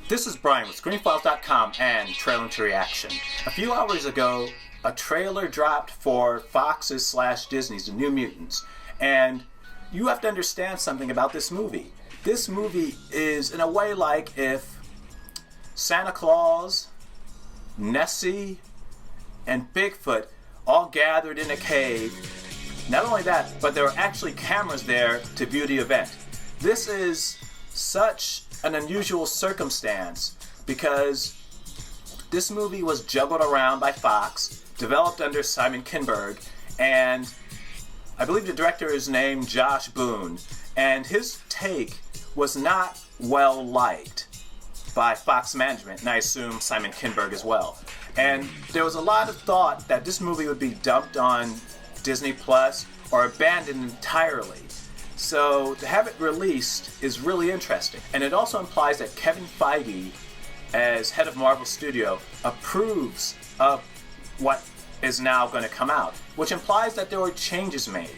This is Brian with ScreenFiles.com and Trailer to Reaction. A few hours ago, a trailer dropped for Fox's / Disney's The New Mutants, and you have to understand something about this movie. This movie is in a way like if Santa Claus, Nessie, and Bigfoot all gathered in a cave. Not only that, but there were actually cameras there to view the event. This is such an unusual circumstance because this movie was juggled around by Fox, developed under Simon Kinberg, and I believe the director is named Josh Boone, and his take was not well liked by Fox management, and I assume Simon Kinberg as well. And there was a lot of thought that this movie would be dumped on Disney Plus or abandoned entirely. So to have it released is really interesting. And it also implies that Kevin Feige, as head of Marvel Studio, approves of what is now going to come out, which implies that there were changes made.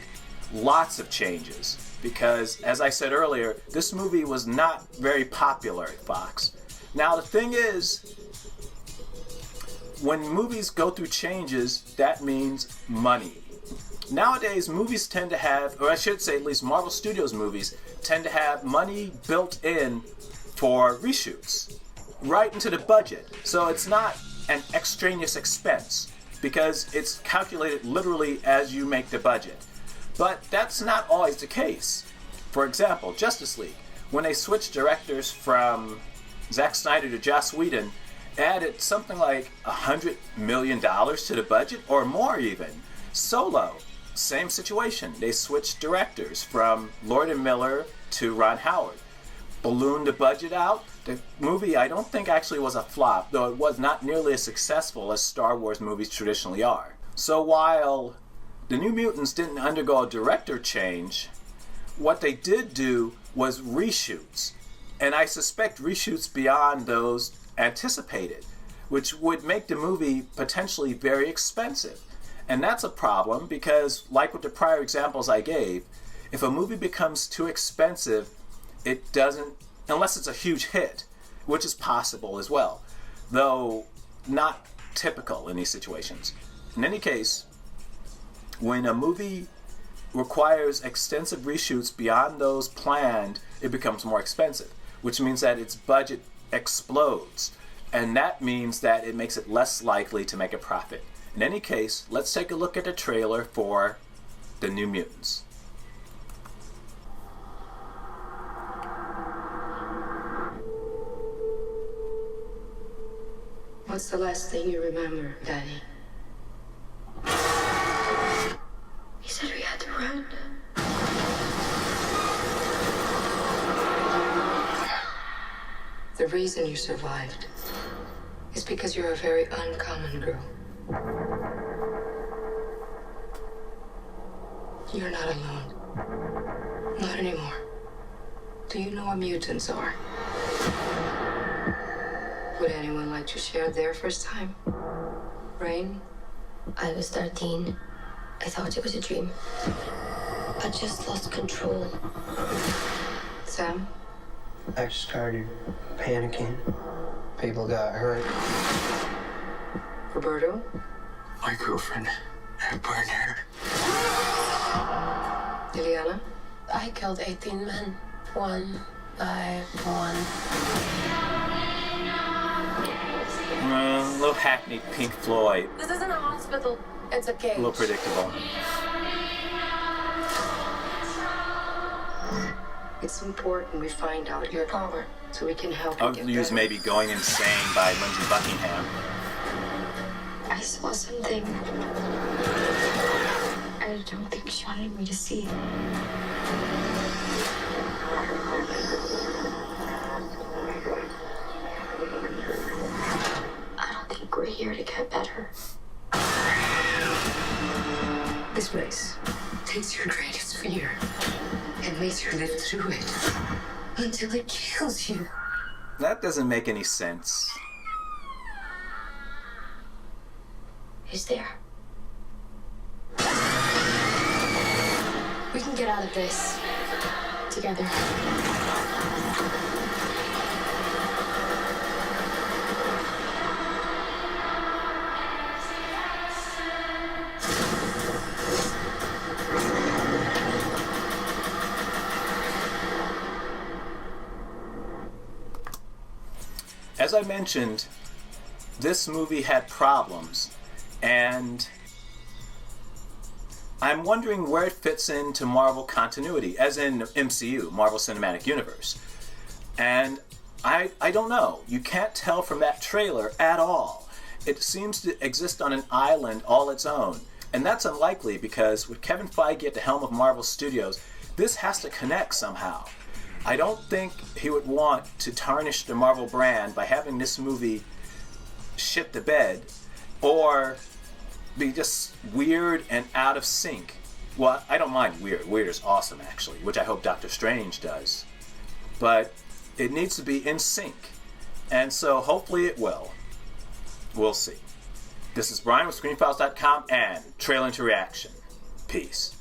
Lots of changes. Because, as I said earlier, this movie was not very popular at Fox. Now, the thing is, when movies go through changes, that means money. Nowadays, movies tend to have, or I should say at least Marvel Studios movies, tend to have money built in for reshoots, right into the budget. So it's not an extraneous expense, because it's calculated literally as you make the budget. But that's not always the case. For example, Justice League, when they switched directors from Zack Snyder to Joss Whedon, added something like $100 million to the budget, or more even. Solo, same situation. They switched directors from Lord and Miller to Ron Howard. Ballooned the budget out. The movie, I don't think, actually was a flop, though it was not nearly as successful as Star Wars movies traditionally are. So while The New Mutants didn't undergo a director change, what they did do was reshoots. And I suspect reshoots beyond those anticipated, which would make the movie potentially very expensive. And that's a problem because, like with the prior examples I gave, if a movie becomes too expensive, it doesn't, unless it's a huge hit, which is possible as well, though not typical in these situations. In any case, when a movie requires extensive reshoots beyond those planned, it becomes more expensive, which means that its budget explodes, and that means that it makes it less likely to make a profit. In any case, let's take a look at the trailer for The New Mutants. What's the last thing you remember, Danny? He said we had to run. The reason you survived is because you're a very uncommon girl. You're not alone. Not anymore. Do you know what mutants are? Would anyone like to share their first time? Rain? I was 13. I thought it was a dream. I just lost control. Sam? I started panicking. People got hurt. Roberto? My girlfriend had burned her. Liliana? I killed 18 men, one by one. A little hackneyed Pink Floyd. This isn't a hospital. It's a cage. A little predictable. It's important we find out your power so we can help you I'll get use better. maybe Going Insane by Lindsey Buckingham. I saw something I don't think she wanted me to see. I don't think we're here to get better. This place takes your greatest fear and makes you live through it until it kills you. That doesn't make any sense. Who's there? We can get out of this together. as I mentioned, this movie had problems, and I'm wondering where it fits into Marvel continuity, as in MCU, Marvel Cinematic Universe. And I don't know. You can't tell from that trailer at all. It seems to exist on an island all its own. And that's unlikely because with Kevin Feige at the helm of Marvel Studios, this has to connect somehow. I don't think he would want to tarnish the Marvel brand by having this movie shit the bed or be just weird and out of sync. Well, I don't mind weird. Weird is awesome, actually, which I hope Doctor Strange does. But it needs to be in sync. And so hopefully it will. We'll see. This is Brian with ScreenFiles.com and Trailer to Reaction. Peace.